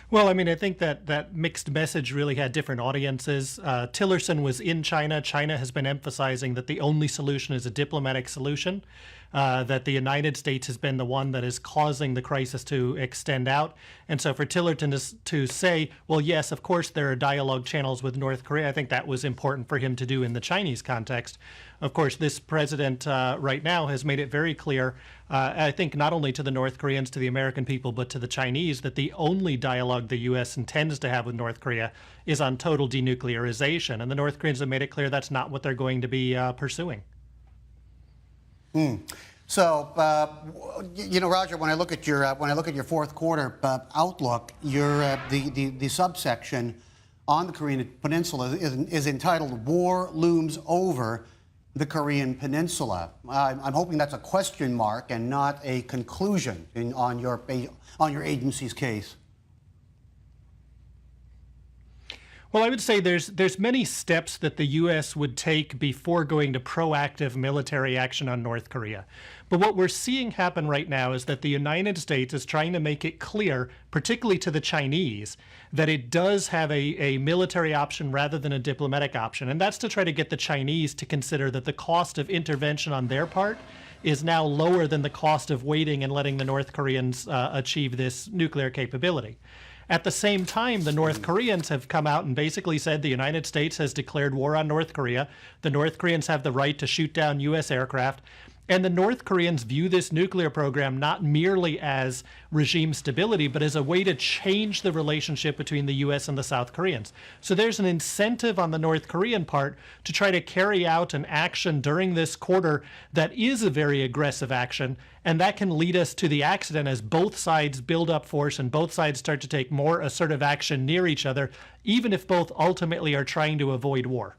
Well, I mean, I think that that mixed message really had different audiences. Tillerson was in China. China has been emphasizing that the only solution is a diplomatic solution, that the United States has been the one that is causing the crisis to extend out. And so for Tillerson to say, well, yes, of course, there are dialogue channels with North Korea, I think that was important for him to do in the Chinese context. Of course, this president right now has made it very clear, I think not only to the North Koreans, to the American people, but to the Chinese, that the only dialogue the U.S. intends to have with North Korea is on total denuclearization. And the North Koreans have made it clear that's not what they're going to be pursuing. So, Roger, when I look at your fourth quarter outlook, the subsection on the Korean Peninsula is entitled "War Looms Over the Korean Peninsula." I'm hoping that's a question mark and not a conclusion on your agency's case. Well, I would say there's many steps that the U.S. would take before going to proactive military action on North Korea. But what we're seeing happen right now is that the United States is trying to make it clear, particularly to the Chinese, that it does have a military option rather than a diplomatic option. And that's to try to get the Chinese to consider that the cost of intervention on their part is now lower than the cost of waiting and letting the North Koreans achieve this nuclear capability. At the same time, the North Koreans have come out and basically said the United States has declared war on North Korea. The North Koreans have the right to shoot down U.S. aircraft. And the North Koreans view this nuclear program not merely as regime stability, but as a way to change the relationship between the U.S. and the South Koreans. So there's an incentive on the North Korean part to try to carry out an action during this quarter that is a very aggressive action, and that can lead us to the accident as both sides build up force and both sides start to take more assertive action near each other, even if both ultimately are trying to avoid war.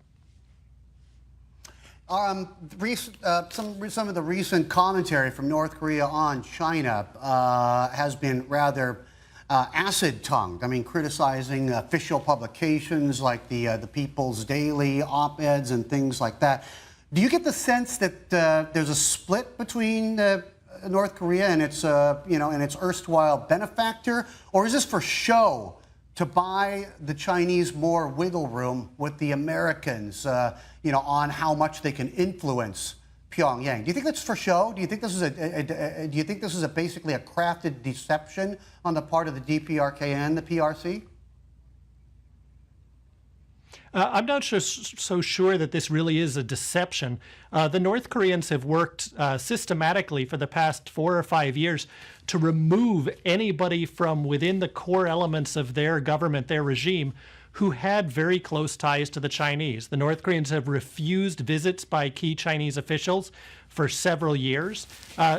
Some of the recent commentary from North Korea on China has been rather acid-tongued. I mean, criticizing official publications like the People's Daily op-eds and things like that. Do you get the sense that there's a split between North Korea and its and its erstwhile benefactor, or is this for show to buy the Chinese more wiggle room with the Americans, on how much they can influence Pyongyang? Do you think that's for show? Do you think this is basically a crafted deception on the part of the DPRK and the PRC? I'm not so sure that this really is a deception. The North Koreans have worked systematically for the past 4 or 5 years to remove anybody from within the core elements of their government, their regime, who had very close ties to the Chinese. The North Koreans have refused visits by key Chinese officials for several years.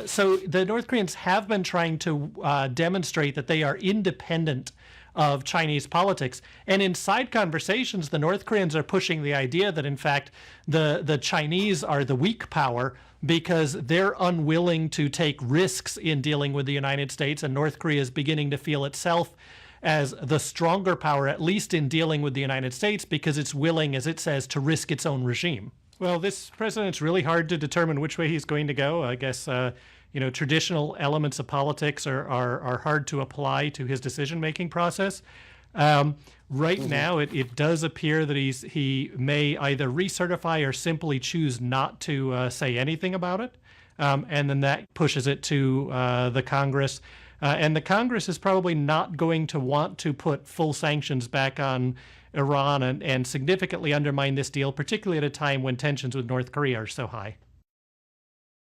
So the North Koreans have been trying to demonstrate that they are independent of Chinese politics. And in side conversations, the North Koreans are pushing the idea that, in fact, the Chinese are the weak power because they're unwilling to take risks in dealing with the United States, and North Korea is beginning to feel itself as the stronger power, at least in dealing with the United States, because it's willing, as it says, to risk its own regime. Well, this president's really hard to determine which way he's going to go. I guess traditional elements of politics are hard to apply to his decision-making process. Right now, it does appear that he may either recertify or simply choose not to say anything about it, and then that pushes it to the Congress. And the Congress is probably not going to want to put full sanctions back on Iran and significantly undermine this deal, particularly at a time when tensions with North Korea are so high.